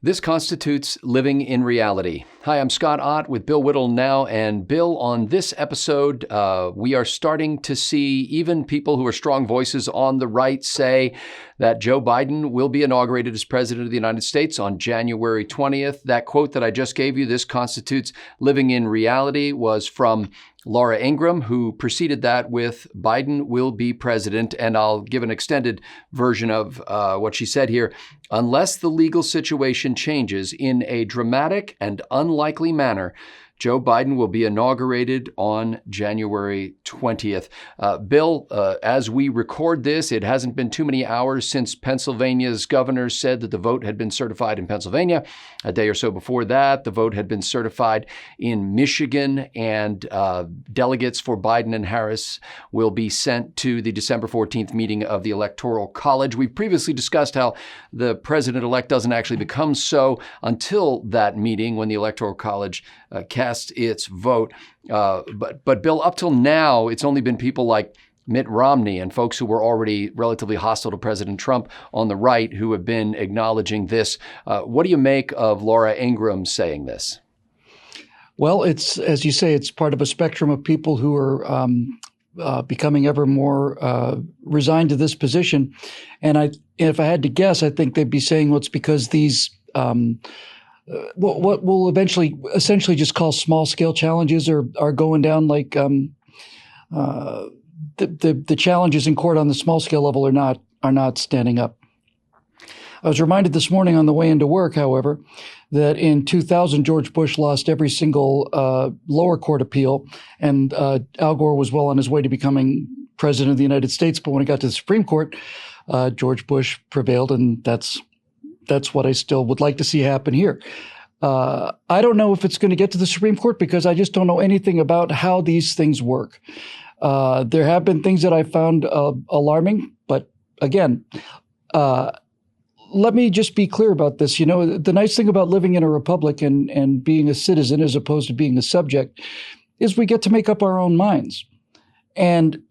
This constitutes living in reality. Hi, I'm Scott Ott with Whittle Now. And Bill, on this episode, we are starting to see even people who are strong voices on the right say that Joe Biden will be inaugurated as president of the United States on January 20th. That quote that I just gave you, this constitutes living in reality, was from Laura Ingraham, who preceded that with Biden will be president. And I'll give an extended version of what she said here. Unless the legal situation changes in a dramatic and unlikely manner, Joe Biden will be inaugurated on January 20th. Bill, as we record this, it hasn't been too many hours since Pennsylvania's governor said that the vote had been certified in Pennsylvania. A day or so before that, the vote had been certified in Michigan, and delegates for Biden and Harris will be sent to the December 14th meeting of the Electoral College. We previously discussed how the president-elect doesn't actually become so until that meeting when the Electoral College casts its vote. But Bill, up till now, it's only been people like Mitt Romney and folks who were already relatively hostile to President Trump on the right who have been acknowledging this. What do you make of Laura Ingraham saying this? Well, it's, as you say, it's part of a spectrum of people who are becoming ever more resigned to this position. And if I had to guess, I think they'd be saying, well, it's because these what we'll essentially just call small-scale challenges are going down like the challenges in court on the small-scale level are not standing up. I was reminded this morning on the way into work, however, that in 2000, George Bush lost every single lower court appeal, and Al Gore was well on his way to becoming president of the United States. But when it got to the Supreme Court, George Bush prevailed, and that's what I still would like to see happen here. I don't know if it's going to get to the Supreme Court because I just don't know anything about how these things work. There have been things that I found alarming, but again, let me just be clear about this. You know, the nice thing about living in a republic and being a citizen as opposed to being a subject is we get to make up our own minds. And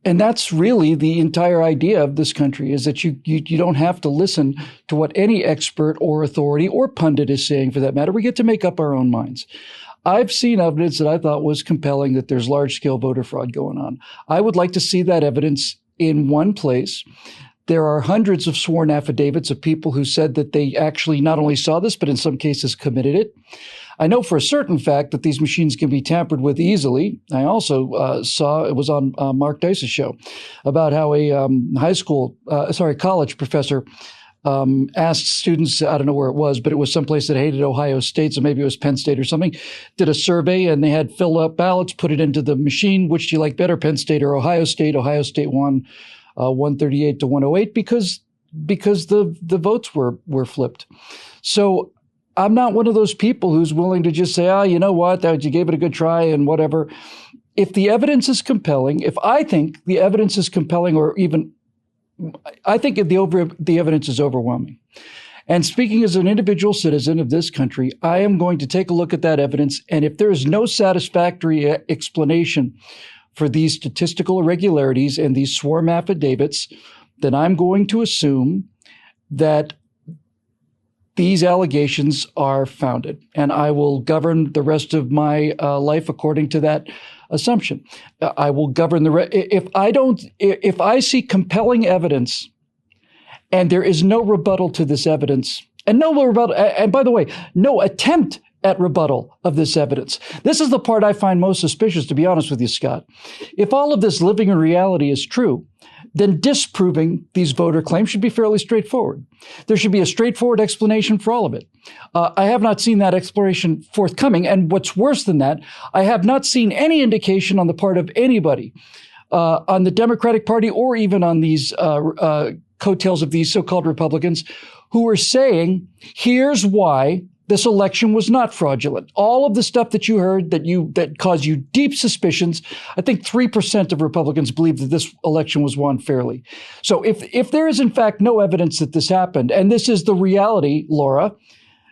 that's really the entire idea of this country, is that you don't have to listen to what any expert or authority or pundit is saying, for that matter. We get to make up our own minds. I've seen evidence that I thought was compelling that there's large-scale voter fraud going on. I would like to see that evidence in one place. There are hundreds of sworn affidavits of people who said that they actually not only saw this, but in some cases committed it. I know for a certain fact that these machines can be tampered with easily. I also saw, it was on Mark Dice's show, about how a college professor asked students, I don't know where it was, but it was someplace that hated Ohio State, so maybe it was Penn State or something, did a survey and they had filled out ballots, put it into the machine. Which do you like better, Penn State or Ohio State? Ohio State won 138 to 108 because the votes were flipped. So I'm not one of those people who's willing to just say, oh, you know what, you gave it a good try and whatever. If the evidence is compelling, if I think the evidence is compelling, or even I think the evidence is overwhelming. And speaking as an individual citizen of this country, I am going to take a look at that evidence. And if there is no satisfactory explanation for these statistical irregularities and these sworn affidavits, then I'm going to assume that these allegations are founded, and I will govern the rest of my life according to that assumption. I will govern if I see compelling evidence and there is no rebuttal to this evidence, and by the way, no attempt at rebuttal of this evidence. This is the part I find most suspicious, to be honest with you, Scott. If all of this living in reality is true, then disproving these voter claims should be fairly straightforward. There should be a straightforward explanation for all of it. I have not seen that explanation forthcoming. And what's worse than that, I have not seen any indication on the part of anybody on the Democratic Party or even on these coattails of these so-called Republicans who are saying, here's why this election was not fraudulent. All of the stuff that you heard that caused you deep suspicions, I think 3% of Republicans believe that this election was won fairly. So if there is in fact no evidence that this happened, and this is the reality, Laura,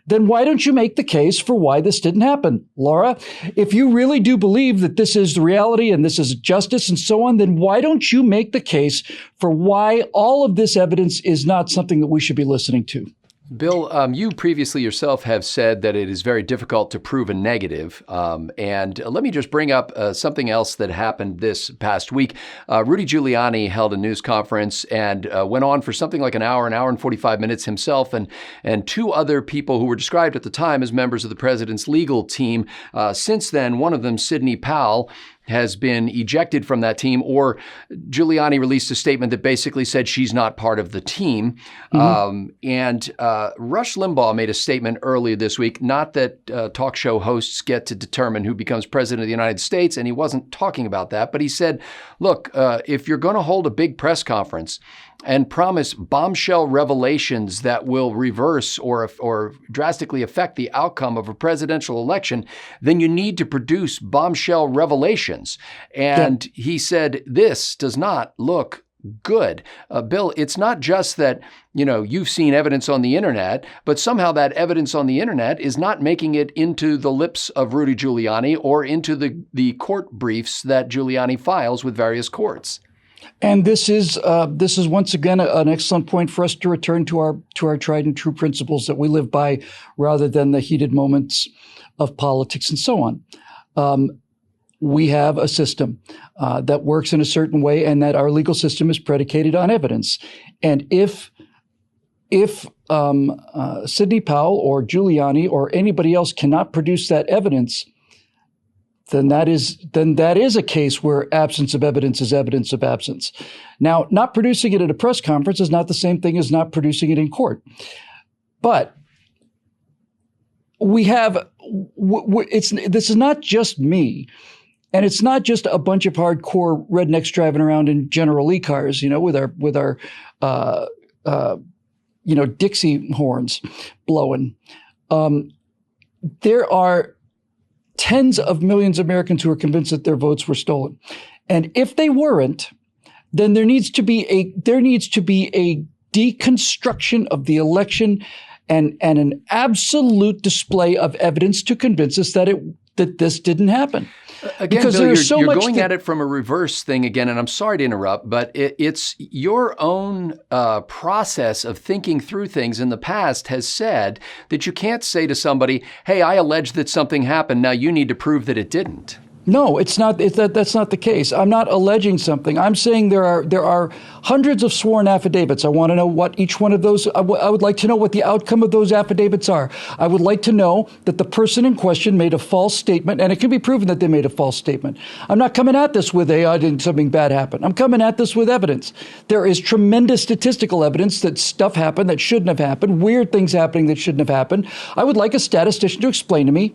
then why don't you make the case for why this didn't happen? Laura, if you really do believe that this is the reality and this is justice and so on, then why don't you make the case for why all of this evidence is not something that we should be listening to? Bill, you previously yourself have said that it is very difficult to prove a negative. And let me just bring up something else that happened this past week. Rudy Giuliani held a news conference and went on for something like an hour and 45 minutes himself and two other people who were described at the time as members of the president's legal team. Since then, one of them, Sidney Powell, has been ejected from that team, or Giuliani released a statement that basically said she's not part of the team. And Rush Limbaugh made a statement earlier this week, not that talk show hosts get to determine who becomes president of the United States, and he wasn't talking about that, but he said, look, if you're going to hold a big press conference and promise bombshell revelations that will reverse or drastically affect the outcome of a presidential election, then you need to produce bombshell revelations. And he said, this does not look good. Bill, it's not just that, you've seen evidence on the internet, but somehow that evidence on the internet is not making it into the lips of Rudy Giuliani or into the court briefs that Giuliani files with various courts. And this is once again an excellent point for us to return to our tried and true principles that we live by, rather than the heated moments of politics and so on. We have a system that works in a certain way, and that our legal system is predicated on evidence. And if Sidney Powell or Giuliani or anybody else cannot produce that evidence, then that is a case where absence of evidence is evidence of absence. Now, not producing it at a press conference is not the same thing as not producing it in court. But this is not just me, and it's not just a bunch of hardcore rednecks driving around in General Lee cars, with our Dixie horns blowing. There are tens of millions of Americans who are convinced that their votes were stolen. And if they weren't, then there needs to be a deconstruction of the election and an absolute display of evidence to convince us that this didn't happen. Again, because Bill, there's so you're much going at it from a reverse thing again, and I'm sorry to interrupt, but it's your own process of thinking through things in the past has said that you can't say to somebody, hey, I allege that something happened, now you need to prove that it didn't. No, it's not. That's not the case. I'm not alleging something. I'm saying there are hundreds of sworn affidavits. I want to know what each one of those. I would like to know what the outcome of those affidavits are. I would like to know that the person in question made a false statement, and it can be proven that they made a false statement. I'm not coming at this with didn't something bad happen. I'm coming at this with evidence. There is tremendous statistical evidence that stuff happened that shouldn't have happened, weird things happening that shouldn't have happened. I would like a statistician to explain to me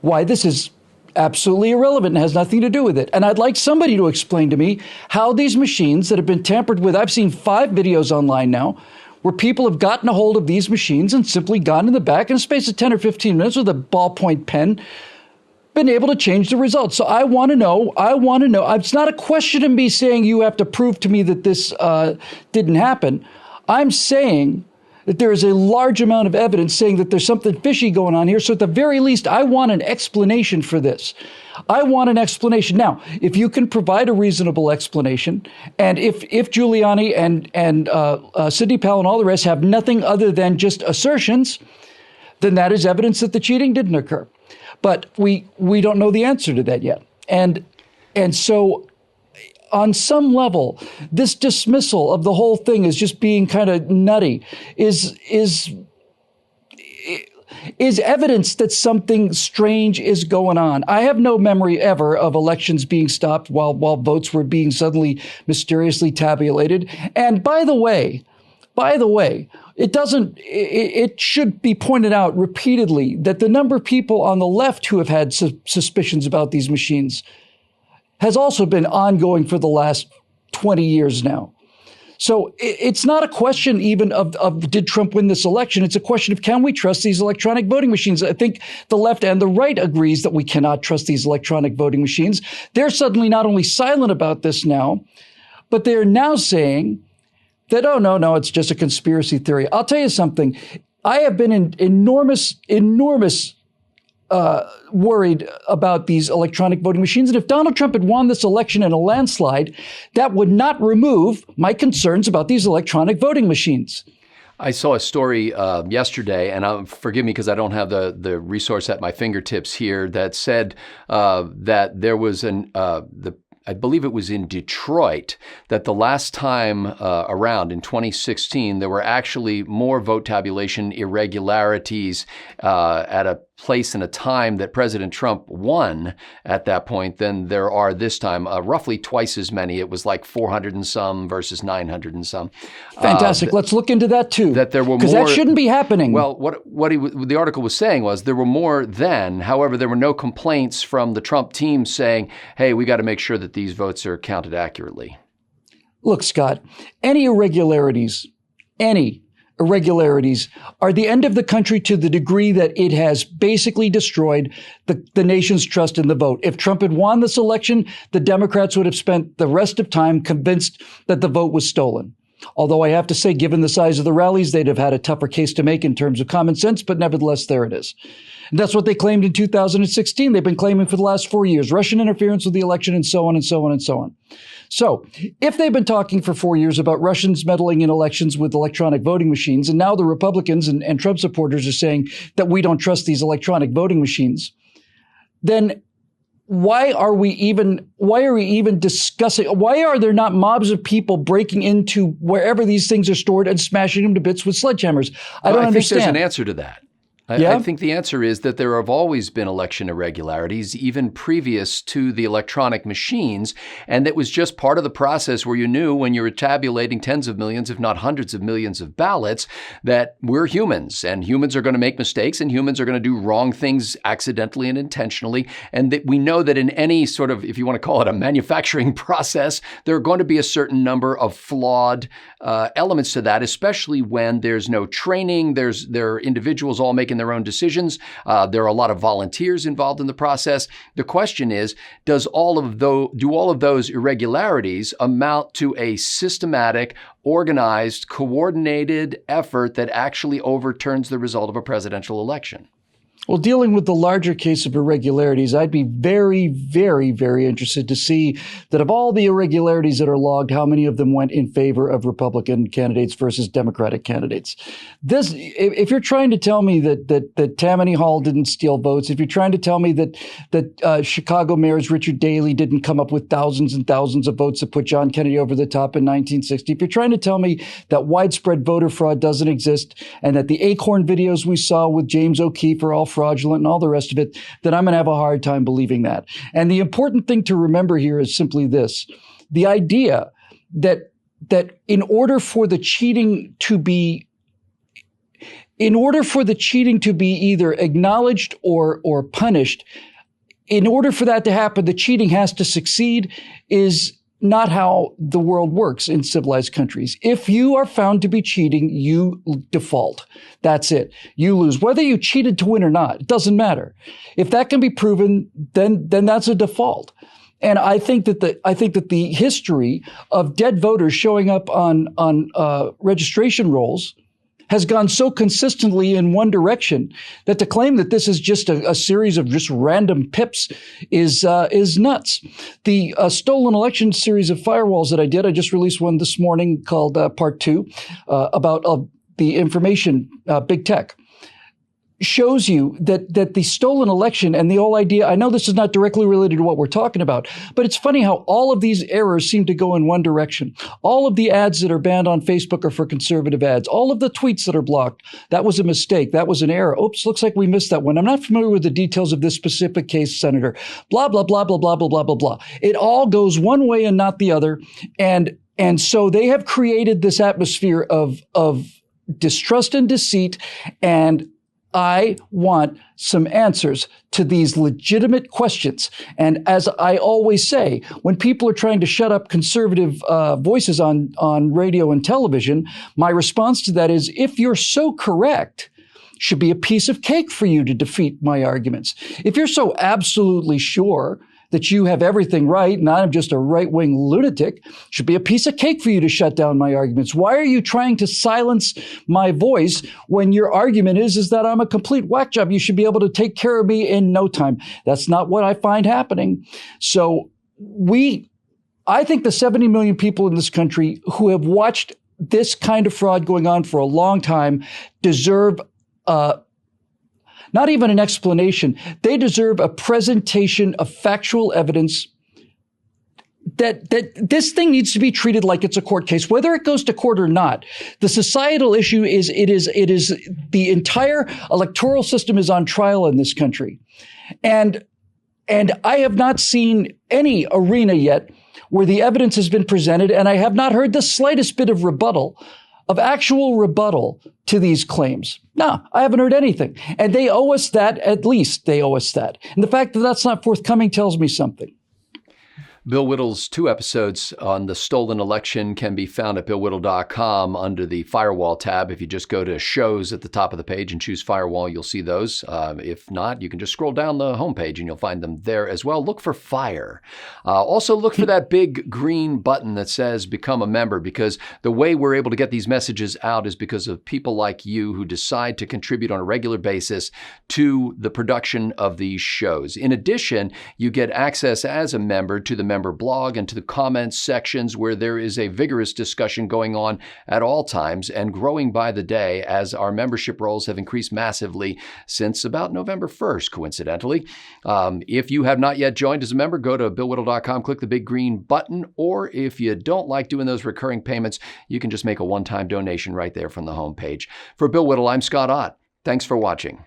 why this is absolutely irrelevant and has nothing to do with it. And I'd like somebody to explain to me how these machines that have been tampered with, I've seen 5 videos online now where people have gotten a hold of these machines and simply gone in the back in a space of 10 or 15 minutes with a ballpoint pen, been able to change the results. So I want to know, it's not a question of me saying you have to prove to me that this didn't happen. I'm saying that there is a large amount of evidence saying that there's something fishy going on here. So at the very least, I want an explanation for this. I want an explanation. Now, if you can provide a reasonable explanation, and if Giuliani and Sidney Powell and all the rest have nothing other than just assertions, then that is evidence that the cheating didn't occur. But we don't know the answer to that yet. And so on some level, this dismissal of the whole thing as just being kind of nutty is evidence that something strange is going on. I have no memory ever of elections being stopped while votes were being suddenly mysteriously tabulated. And by the way, it should be pointed out repeatedly that the number of people on the left who have had suspicions about these machines has also been ongoing for the last 20 years now. So it's not a question even of did Trump win this election? It's a question of can we trust these electronic voting machines? I think the left and the right agrees that we cannot trust these electronic voting machines. They're suddenly not only silent about this now, but they're now saying that, oh, no, it's just a conspiracy theory. I'll tell you something. I have been in enormous worried about these electronic voting machines. And if Donald Trump had won this election in a landslide, that would not remove my concerns about these electronic voting machines. I saw a story yesterday, and forgive me because I don't have the resource at my fingertips here, that said that there was I believe it was in Detroit, that the last time around in 2016, there were actually more vote tabulation irregularities at a place and a time that President Trump won at that point than there are this time, roughly twice as many. It was like 400 and some versus 900 and some. Fantastic. Let's look into that too. That there were more. Because that shouldn't be happening. Well, the article was saying was there were more then. However, there were no complaints from the Trump team saying, hey, we got to make sure that these votes are counted accurately. Look, Scott, any irregularities are the end of the country to the degree that it has basically destroyed the nation's trust in the vote. If Trump had won this election, the Democrats would have spent the rest of time convinced that the vote was stolen. Although I have to say, given the size of the rallies, they'd have had a tougher case to make in terms of common sense, but nevertheless, there it is. And that's what they claimed in 2016. They've been claiming for the last 4 years, Russian interference with the election and so on and so on and so on. So if they've been talking for 4 years about Russians meddling in elections with electronic voting machines, and now the Republicans and Trump supporters are saying that we don't trust these electronic voting machines, then why are we even discussing? Why are there not mobs of people breaking into wherever these things are stored and smashing them to bits with sledgehammers? I don't understand. I think there's an answer to that. I think the answer is that there have always been election irregularities, even previous to the electronic machines, and that was just part of the process where you knew when you were tabulating tens of millions, if not hundreds of millions of ballots, that we're humans, and humans are going to make mistakes, and humans are going to do wrong things accidentally and intentionally, and that we know that in any sort of, if you want to call it a manufacturing process, there are going to be a certain number of flawed elements to that, especially when there's no training, there are individuals all making their own decisions. There are a lot of volunteers involved in the process. The question is, do all of those irregularities amount to a systematic, organized, coordinated effort that actually overturns the result of a presidential election? Well, dealing with the larger case of irregularities, I'd be very, very, very interested to see that of all the irregularities that are logged, how many of them went in favor of Republican candidates versus Democratic candidates. If you're trying to tell me that Tammany Hall didn't steal votes, if you're trying to tell me that Chicago Mayor's Richard Daley didn't come up with thousands and thousands of votes that put John Kennedy over the top in 1960, if you're trying to tell me that widespread voter fraud doesn't exist and that the Acorn videos we saw with James O'Keefe are all fraudulent and all the rest of it, then I'm going to have a hard time believing that. And the important thing to remember here is simply this. The idea that in order for the cheating to be either acknowledged or punished, in order for that to happen, the cheating has to succeed is not how the world works in civilized countries. If you are found to be cheating, you default. That's it. You lose. Whether you cheated to win or not, it doesn't matter. If that can be proven, then that's a default. And I think that the history of dead voters showing up on registration rolls has gone so consistently in one direction that to claim that this is just a series of just random pips is nuts. The stolen election series of firewalls that I did, I just released one this morning called Part 2 about the information big tech. Shows you that the stolen election and the whole idea, I know this is not directly related to what we're talking about, but it's funny how all of these errors seem to go in one direction. All of the ads that are banned on Facebook are for conservative ads. All of the tweets that are blocked, that was a mistake. That was an error. Oops, looks like we missed that one. I'm not familiar with the details of this specific case, Senator. Blah, blah, blah, blah, blah, blah, blah, blah, blah. It all goes one way and not the other. And so they have created this atmosphere of distrust and deceit, and I want some answers to these legitimate questions. And as I always say, when people are trying to shut up conservative voices on radio and television, my response to that is, if you're so correct, should be a piece of cake for you to defeat my arguments. If you're so absolutely sure that you have everything right and I'm just a right-wing lunatic, should be a piece of cake for you to shut down my arguments. Why are you trying to silence my voice when your argument is that I'm a complete whack job? You should be able to take care of me in no time. That's not what I find happening. So I think the 70 million people in this country who have watched this kind of fraud going on for a long time deserve not even an explanation. They deserve a presentation of factual evidence that this thing needs to be treated like it's a court case, whether it goes to court or not. The societal issue is it is the entire electoral system is on trial in this country. And I have not seen any arena yet where the evidence has been presented, and I have not heard the slightest bit of actual rebuttal to these claims. No, I haven't heard anything. And they owe us that, at least they owe us that. And the fact that that's not forthcoming tells me something. Bill Whittle's 2 episodes on the stolen election can be found at billwhittle.com under the Firewall tab. If you just go to shows at the top of the page and choose Firewall, you'll see those. If not, you can just scroll down the homepage and you'll find them there as well. Look for Fire. Also look for that big green button that says Become a Member, because the way we're able to get these messages out is because of people like you who decide to contribute on a regular basis to the production of these shows. In addition, you get access as a member to the member blog and to the comments sections where there is a vigorous discussion going on at all times and growing by the day as our membership rolls have increased massively since about November 1st, coincidentally. If you have not yet joined as a member, go to billwhittle.com, click the big green button, or if you don't like doing those recurring payments, you can just make a one-time donation right there from the homepage. For Bill Whittle, I'm Scott Ott. Thanks for watching.